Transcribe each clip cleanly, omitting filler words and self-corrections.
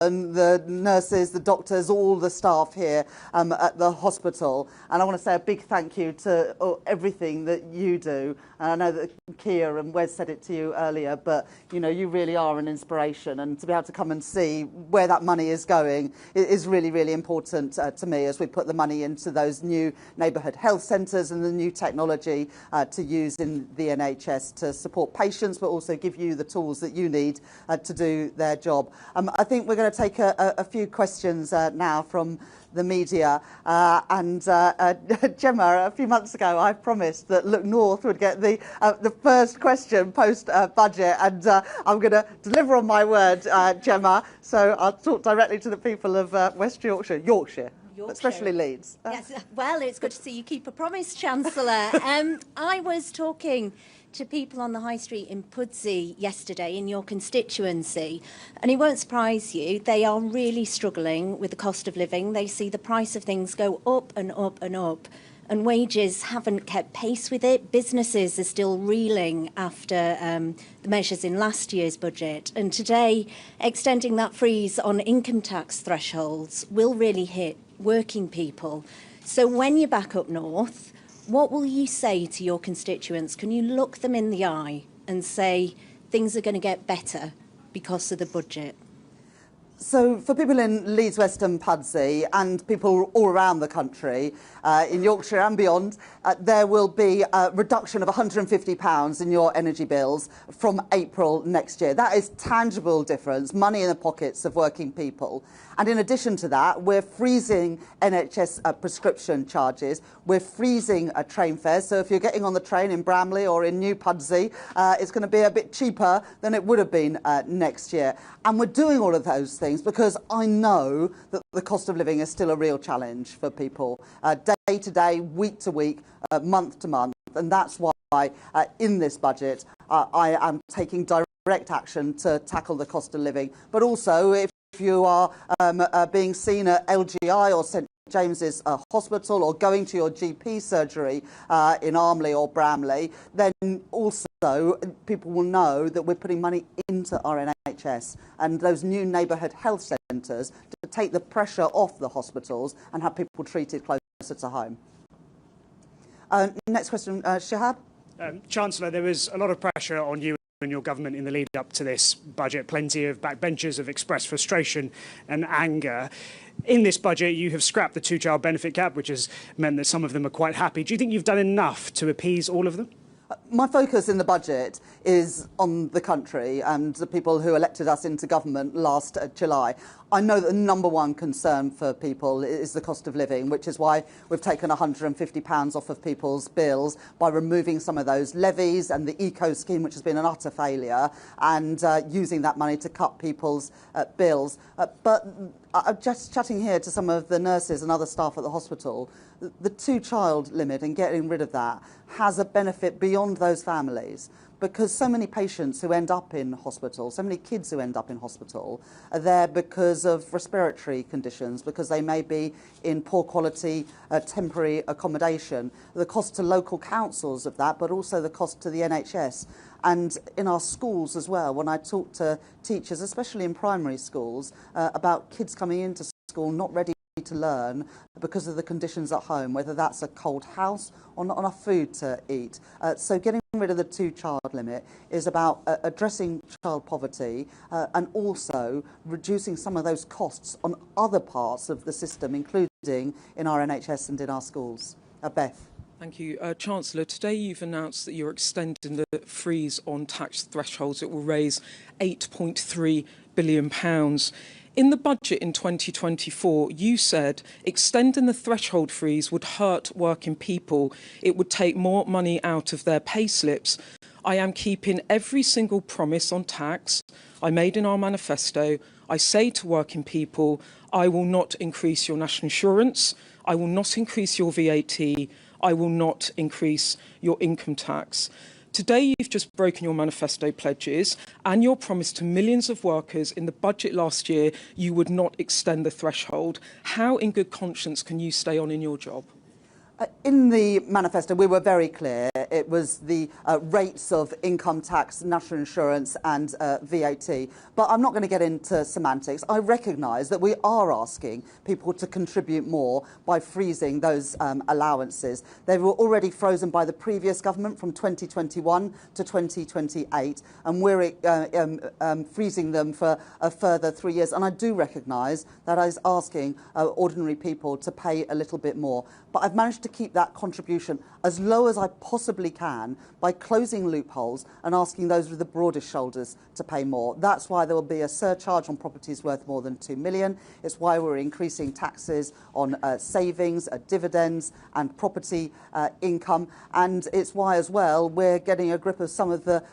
the nurses, the doctors, all the staff here at the hospital. And I want to say a big thank you to everything that you do. And I know that Kia and Wes said it to you earlier, but you know, you really are an inspiration, and to be able to come and see where that money is going is really, really important to me, as we put the money into those new neighbourhood health centres and the new technology to use in the NHS to support patients, but also give you the tools that you need to do their job. I think we're going to take a few questions now from the media. Gemma, a few months ago, I promised that Look North would get the first question post-budget, and I'm going to deliver on my word, Gemma. So I'll talk directly to the people of West Yorkshire, especially Leeds. Yes, well, it's good to see you keep a promise, Chancellor. I was talking to people on the high street in Pudsey yesterday, in your constituency, and it won't surprise you, they are really struggling with the cost of living. They see the price of things go up and up and up, and wages haven't kept pace with it. Businesses are still reeling after the measures in last year's budget, and today extending that freeze on income tax thresholds will really hit working people. So when you're back up north, what will you say to your constituents? Can you look them in the eye and say things are going to get better because of the budget? So for people in Leeds West and Pudsey, and people all around the country, in Yorkshire and beyond, there will be a reduction of £150 in your energy bills from April next year. That is tangible difference, money in the pockets of working people. And in addition to that, we're freezing NHS prescription charges. We're freezing train fares. So if you're getting on the train in Bramley or in New Pudsey, it's going to be a bit cheaper than it would have been next year. And we're doing all of those things because I know that the cost of living is still a real challenge for people, day to day, week to week, month to month. And that's why in this budget, I am taking direct action to tackle the cost of living. But also, if you are being seen at LGI or St James's Hospital, or going to your GP surgery in Armley or Bramley, then also people will know that we're putting money into our NHS and those new neighbourhood health centres to take the pressure off the hospitals and have people treated closer to home. Next question, Shahab. Chancellor, there was a lot of pressure on you and your government in the lead up to this budget. Plenty of backbenchers have expressed frustration and anger. In this budget, you have scrapped the two-child benefit cap, which has meant that some of them are quite happy. Do you think you've done enough to appease all of them? My focus in the budget is on the country and the people who elected us into government last July. I know that the number one concern for people is the cost of living, which is why we've taken £150 off of people's bills by removing some of those levies and the eco scheme, which has been an utter failure, and using that money to cut people's bills. But just chatting here to some of the nurses and other staff at the hospital, the two-child limit and getting rid of that has a benefit beyond those families, because so many patients who end up in hospital, so many kids who end up in hospital, are there because of respiratory conditions, because they may be in poor quality temporary accommodation. The cost to local councils of that, but also the cost to the NHS. And in our schools as well, when I talk to teachers, especially in primary schools, about kids coming into school not ready to learn because of the conditions at home, whether that's a cold house or not enough food to eat. So getting rid of the two-child limit is about addressing child poverty and also reducing some of those costs on other parts of the system, including in our NHS and in our schools. Beth. Thank you. Chancellor, today you've announced that you're extending the freeze on tax thresholds. It will raise £8.3 billion. In the budget in 2024, you said extending the threshold freeze would hurt working people. It would take more money out of their pay slips. I am keeping every single promise on tax I made in our manifesto. I say to working people, I will not increase your national insurance. I will not increase your VAT. I will not increase your income tax. Today, you've just broken your manifesto pledges and your promise to millions of workers. In the budget last year, you would not extend the threshold. How in good conscience can you stay on in your job? In the manifesto, we were very clear. It was the rates of income tax, national insurance and VAT. But I'm not going to get into semantics. I recognise that we are asking people to contribute more by freezing those allowances. They were already frozen by the previous government from 2021 to 2028, and we're freezing them for a further 3 years. And I do recognise that I was asking ordinary people to pay a little bit more. But I've managed to keep that contribution as low as I possibly can by closing loopholes and asking those with the broadest shoulders to pay more. That's why there will be a surcharge on properties worth more than 2 million. It's why we're increasing taxes on savings, dividends and property income. And it's why as well we're getting a grip of some of the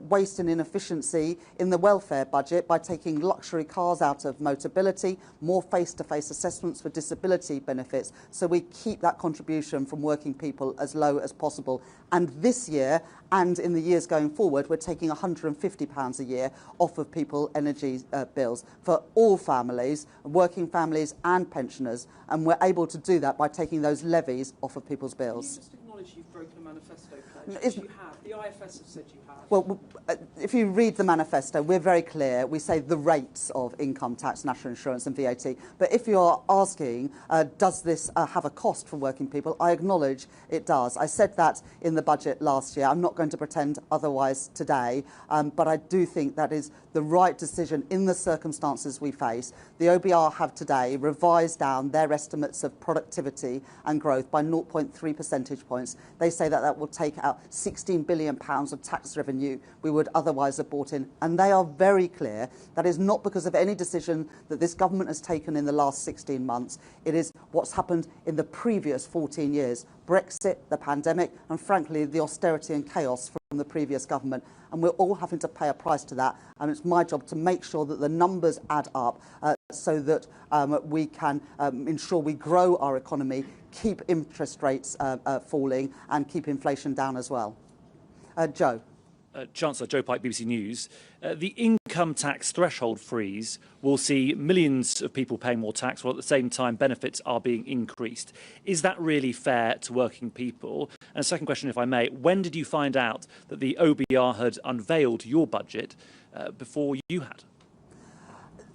waste and inefficiency in the welfare budget by taking luxury cars out of Motability, more face-to-face assessments for disability benefits, so we keep that contribution from working people as low as possible. And this year and in the years going forward, we're taking £150 a year off of people's energy bills for all families, working families and pensioners. And we're able to do that by taking those levies off of people's bills. Can you just acknowledge you've broken a manifesto pledge? You have. The IFS have said you have. Well, if you read the manifesto, we're very clear. We say the rates of income tax, national insurance and VAT. But if you're asking, does this have a cost for working people, I acknowledge it does. I said that in the budget last year. I'm not going to pretend otherwise today, but I do think that is the right decision in the circumstances we face. The OBR have today revised down their estimates of productivity and growth by 0.3 percentage points. They say that that will take out £16 billion of tax revenue we would otherwise have brought in. And they are very clear that is not because of any decision that this government has taken in the last 16 months. It is what's happened in the previous 14 years. Brexit, the pandemic, and frankly, the austerity and chaos from the previous government. And we're all having to pay a price to that. And it's my job to make sure that the numbers add up so that we can ensure we grow our economy, keep interest rates falling and keep inflation down as well. Joe. Chancellor Joe Pike, BBC News. The income tax threshold freeze will see millions of people paying more tax while at the same time benefits are being increased. Is that really fair to working people? And a second question, if I may, when did you find out that the OBR had unveiled your budget before you had?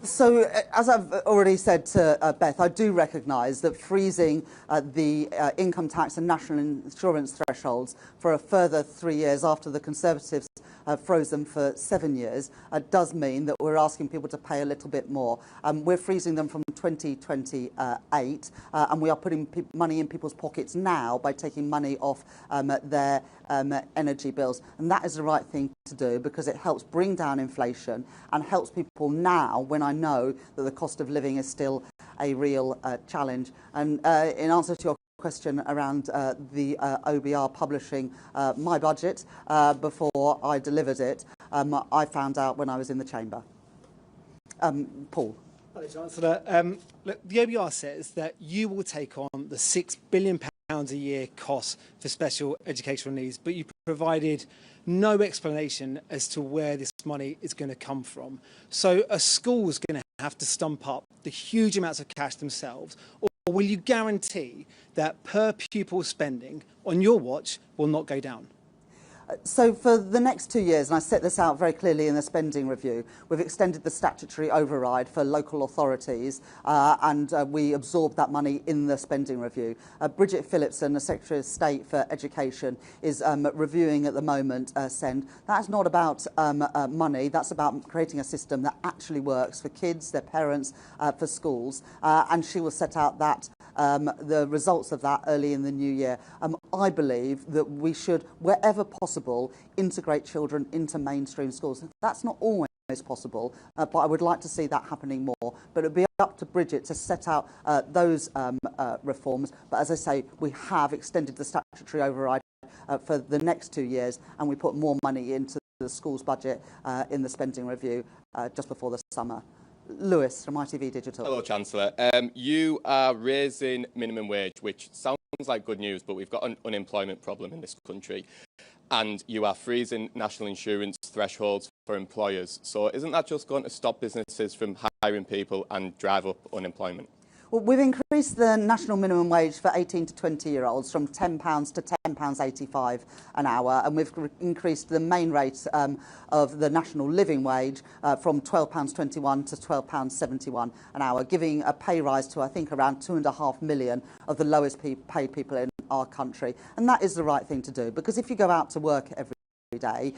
So, as I've already said to Beth, I do recognise that freezing the income tax and national insurance thresholds for a further 3 years after the Conservatives froze them for 7 years does mean that we're asking people to pay a little bit more. We're freezing them from 2028 and we are putting money in people's pockets now by taking money off their energy bills. And that is the right thing to do because it helps bring down inflation and helps people now when I know that the cost of living is still a real challenge. And in answer to your question around the OBR publishing my budget before I delivered it, I found out when I was in the chamber. Paul. Hello, Chancellor. Look, the OBR says that you will take on the £6 billion a year cost for special educational needs, but you provided no explanation as to where this money is going to come from. So a school is going to have to stump up the huge amounts of cash themselves, or will you guarantee that per pupil spending on your watch will not go down? So for the next 2 years, and I set this out very clearly in the spending review, we've extended the statutory override for local authorities and we absorbed that money in the spending review. Bridget Phillipson, the Secretary of State for Education, is reviewing at the moment SEND. That's not about money, that's about creating a system that actually works for kids, their parents, for schools, and she will set out that the results of that early in the new year. I believe that we should, wherever possible, integrate children into mainstream schools. That's not always possible, but I would like to see that happening more. But it would be up to Bridget to set out those reforms. But as I say, we have extended the statutory override for the next 2 years, and we put more money into the school's budget in the spending review just before the summer. Lewis from ITV Digital. Hello, Chancellor. You are raising minimum wage, which sounds like good news, but we've got an unemployment problem in this country. And you are freezing national insurance thresholds for employers. So isn't that just going to stop businesses from hiring people and drive up unemployment? Well, we've increased the national minimum wage for 18 to 20-year-olds from £10 to £10.85 an hour, and we've increased the main rate of the national living wage from £12.21 to £12.71 an hour, giving a pay rise to, I think, around 2.5 million of the lowest paid people in our country. And that is the right thing to do, because if you go out to work every day,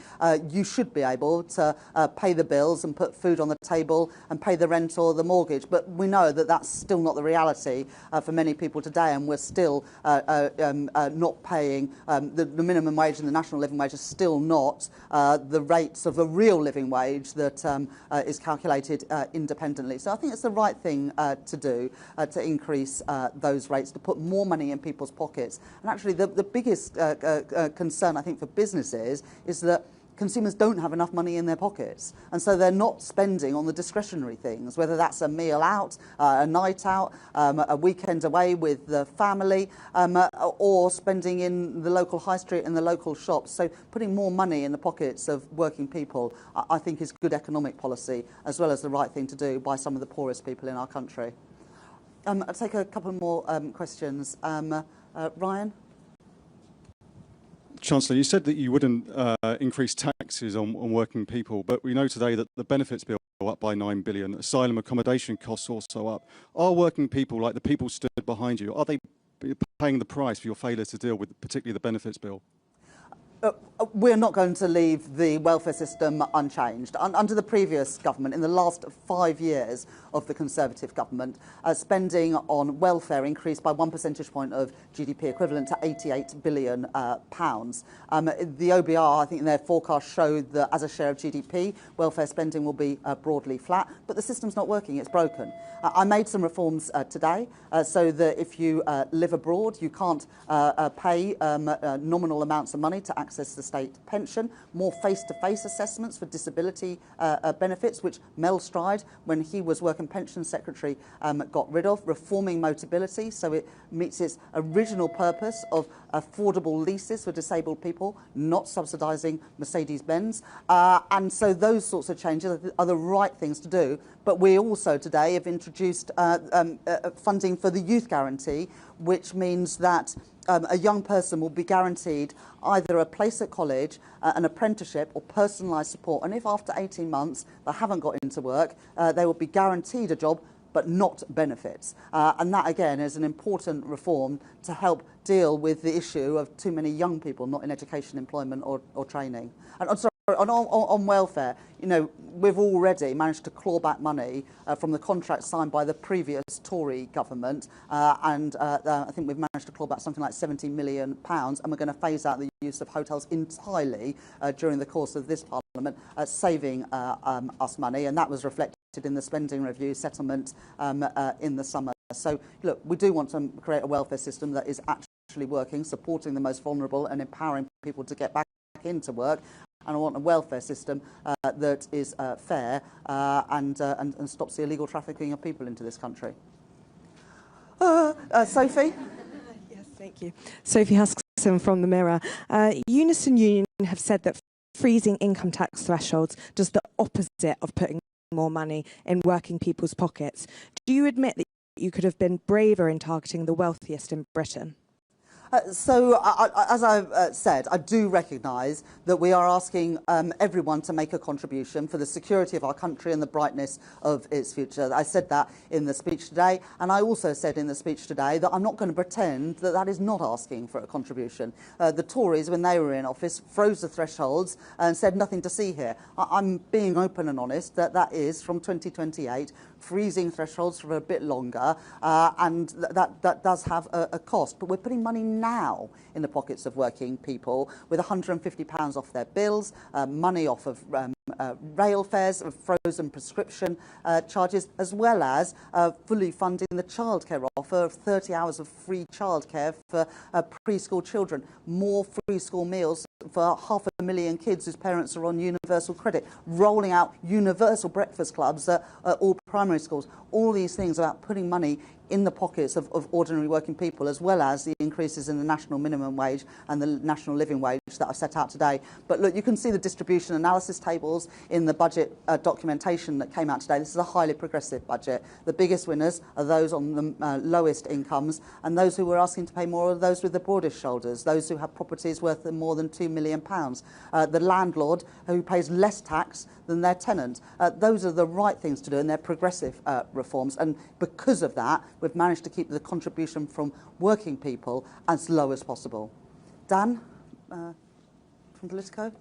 you should be able to pay the bills and put food on the table and pay the rent or the mortgage. But we know that that's still not the reality for many people today, and we're still not paying the minimum wage and the national living wage are still not the rates of a real living wage that is calculated independently. So I think it's the right thing to do, to increase those rates, to put more money in people's pockets. And actually the biggest concern, I think, for businesses is that consumers don't have enough money in their pockets, and so they're not spending on the discretionary things, whether that's a meal out, a night out, a weekend away with the family, or spending in the local high street and the local shops. So putting more money in the pockets of working people, I think, is good economic policy, as well as the right thing to do by some of the poorest people in our country. I'll take a couple more questions. Ryan? Chancellor, you said that you wouldn't increase taxes on working people, but we know today that the benefits bill up by 9 billion, asylum accommodation costs also up. Are working people, like the people stood behind you, are they paying the price for your failure to deal with particularly the benefits bill? We're not going to leave the welfare system unchanged. Under the previous government, in the last 5 years of the Conservative government, spending on welfare increased by 1 percentage point of GDP, equivalent to £88 billion. The OBR, I think, in their forecast showed that as a share of GDP, welfare spending will be broadly flat, but the system's not working, it's broken. I made some reforms today so that if you live abroad, you can't pay nominal amounts of money to access the state pension, more face-to-face assessments for disability benefits, which Mel Stride, when he was Work and Pension Secretary, got rid of, reforming Motability so it meets its original purpose of affordable leases for disabled people, not subsidising Mercedes-Benz. And so those sorts of changes are the right things to do. But we also today have introduced funding for the Youth Guarantee, which means that a young person will be guaranteed either a place at college, an apprenticeship or personalised support. And if after 18 months they haven't got into work, they will be guaranteed a job but not benefits. And that, again, is an important reform to help deal with the issue of too many young people not in education, employment or training. And on welfare, you know, we've already managed to claw back money from the contract signed by the previous Tory government, and I think we've managed to claw back something like £70 million, and we're going to phase out the use of hotels entirely during the course of this Parliament, saving us money, and that was reflected in the spending review settlement in the summer. So, look, we do want to create a welfare system that is actually working, supporting the most vulnerable and empowering people to get back into work. And I want a welfare system that is fair and stops the illegal trafficking of people into this country. Sophie? Yes, thank you. Sophie Huskisson from The Mirror. Unison Union have said that freezing income tax thresholds does the opposite of putting more money in working people's pockets. Do you admit that you could have been braver in targeting the wealthiest in Britain? So, as I've said, I do recognise that we are asking everyone to make a contribution for the security of our country and the brightness of its future. I said that in the speech today, and I also said in the speech today that I'm not going to pretend that that is not asking for a contribution. The Tories, when they were in office, froze the thresholds and said nothing to see here. I'm being open and honest that that is from 2028, freezing thresholds for a bit longer, and that does have a cost. But we're putting money now in the pockets of working people with £150 off their bills, money off of rail fares, frozen prescription charges, as well as fully funding the childcare offer of 30 hours of free childcare for preschool children, more free school meals for 500,000 kids whose parents are on universal credit, rolling out universal breakfast clubs at all primary schools. All these things about putting money in the pockets of ordinary working people, as well as the increases in the national minimum wage and the national living wage that I've set out today. But look, you can see the distribution analysis tables examples in the budget documentation that came out today. This is a highly progressive budget. The biggest winners are those on the lowest incomes, and those who were asking to pay more are those with the broadest shoulders, those who have properties worth more than £2 million. The landlord who pays less tax than their tenant. Those are the right things to do, and they're progressive reforms. And because of that, we've managed to keep the contribution from working people as low as possible. Dan, from Politico.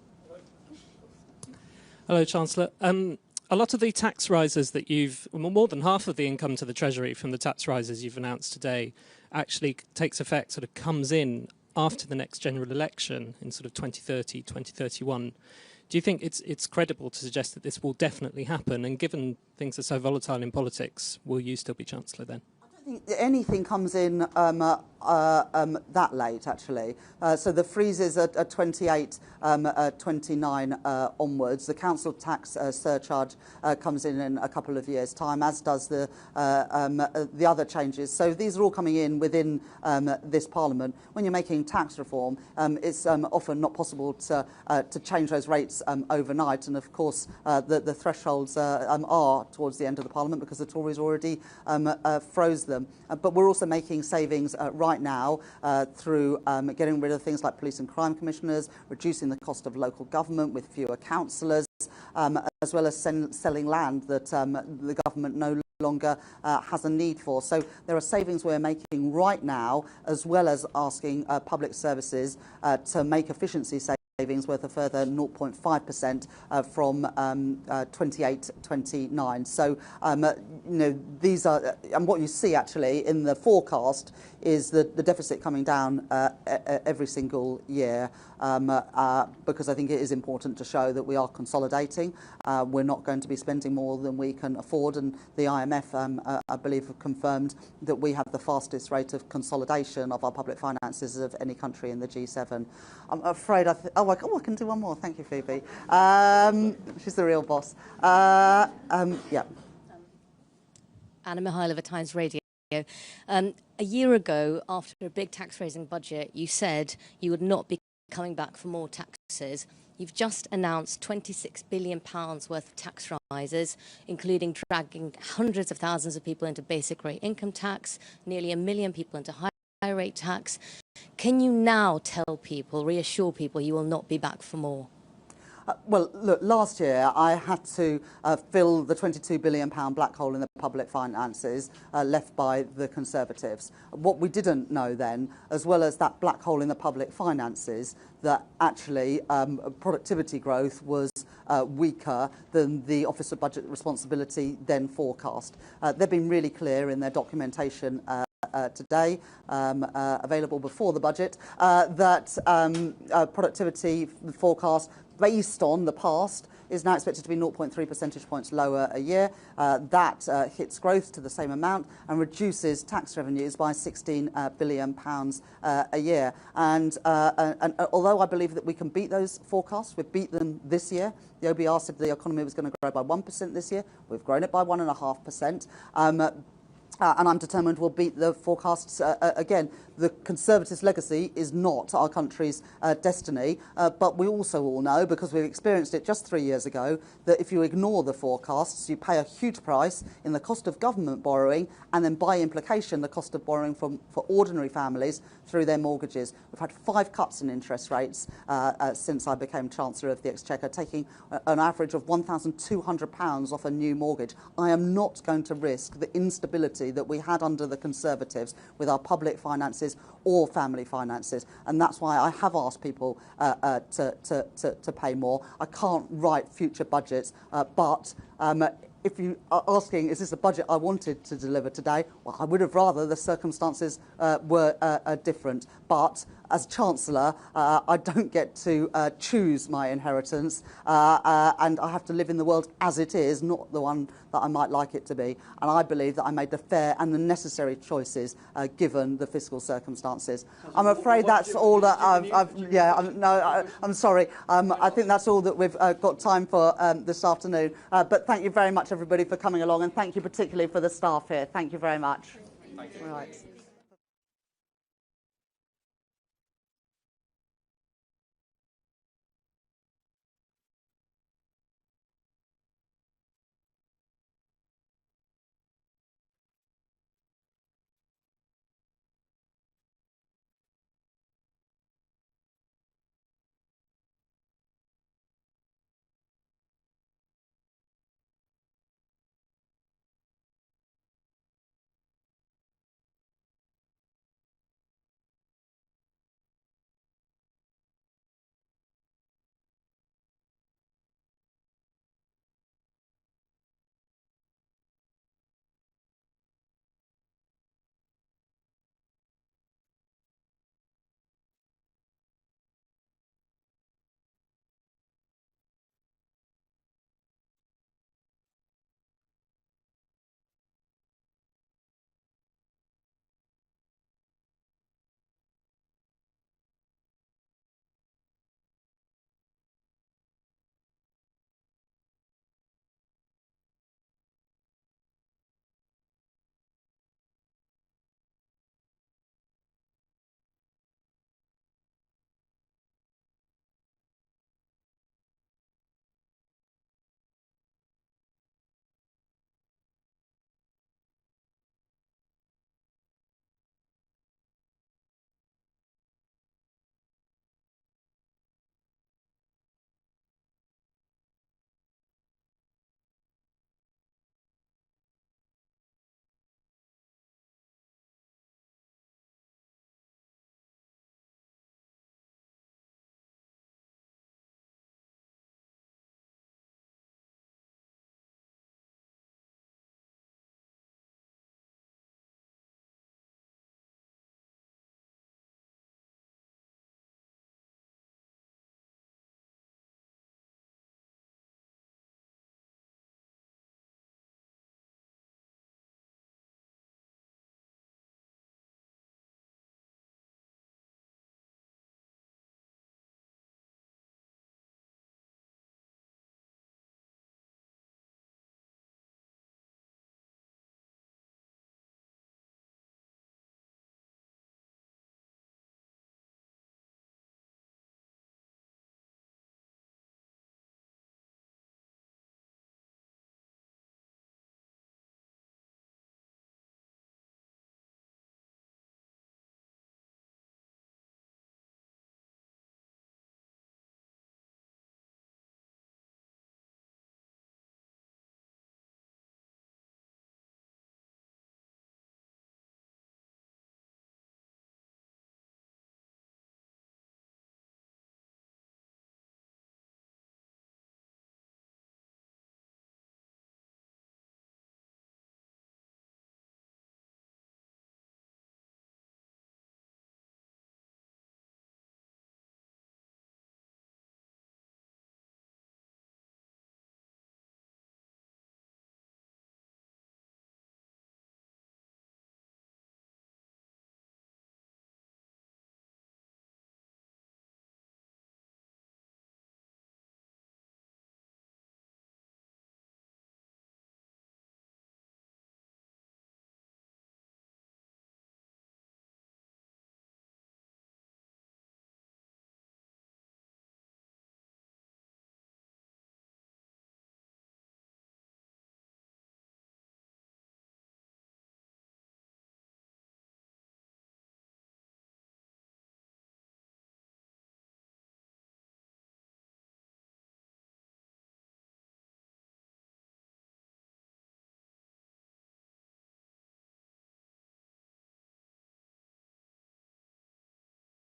Hello, Chancellor. A lot of the tax rises that more than half of the income to the Treasury from the tax rises you've announced today actually takes effect, sort of comes in after the next general election in sort of 2030, 2031. Do you think it's credible to suggest that this will definitely happen? And given things are so volatile in politics, will you still be Chancellor then? I don't think anything comes in that late, actually. So the freezes are 28, 29 onwards. The council tax surcharge comes in a couple of years' time, as does the other changes. So these are all coming in within this Parliament. When you're making tax reform, it's often not possible to change those rates overnight. And of course, the thresholds are towards the end of the Parliament because the Tories already froze them. But we're also making savings right now through getting rid of things like police and crime commissioners, reducing the cost of local government with fewer councillors, as well as selling land that the government no longer has a need for. So there are savings we're making right now, as well as asking public services to make efficiency savings worth a further 0.5% from 28-29. So, these are, and what you see actually in the forecast is the deficit coming down every single year, because I think it is important to show that we are consolidating. We're not going to be spending more than we can afford, and the IMF, I believe, have confirmed that we have the fastest rate of consolidation of our public finances of any country in the G7. I'm afraid I can do one more. Thank you, Phoebe. She's the real boss. Yeah. Anna Mihailova, Times Radio. A year ago, after a big tax-raising budget, you said you would not be coming back for more taxes. You've just announced £26 billion worth of tax rises, including dragging hundreds of thousands of people into basic rate income tax, nearly 1 million people into high rate tax. Can you now tell people, reassure people, you will not be back for more? Well, look, last year I had to fill the £22 billion black hole in the public finances left by the Conservatives. What we didn't know then, as well as that black hole in the public finances, that actually productivity growth was weaker than the Office of Budget Responsibility then forecast. They've been really clear in their documentation today, available before the budget, that productivity forecast based on the past is now expected to be 0.3 percentage points lower a year. That hits growth to the same amount and reduces tax revenues by £16 billion a year. And although I believe that we can beat those forecasts, we've beat them this year. The OBR said the economy was going to grow by 1% this year. We've grown it by 1.5%. And I'm determined we'll beat the forecasts again. The Conservatives' legacy is not our country's destiny, but we also all know, because we've experienced it just 3 years ago, that if you ignore the forecasts, you pay a huge price in the cost of government borrowing, and then by implication the cost of borrowing for ordinary families through their mortgages. We've had 5 cuts in interest rates since I became Chancellor of the Exchequer, taking an average of £1,200 off a new mortgage. I am not going to risk the instability that we had under the Conservatives with our public finances or family finances, and that's why I have asked people to pay more. I can't write future budgets, but if you are asking, is this a budget I wanted to deliver today? Well, I would have rather the circumstances were different. But as Chancellor, I don't get to choose my inheritance, and I have to live in the world as it is, not the one that I might like it to be. And I believe that I made the fair and the necessary choices given the fiscal circumstances. I'm afraid that's all that I'm sorry. I think that's all that we've got time for this afternoon. But thank you very much, everybody, for coming along, and thank you particularly for the staff here. Thank you very much. Thank you. Right.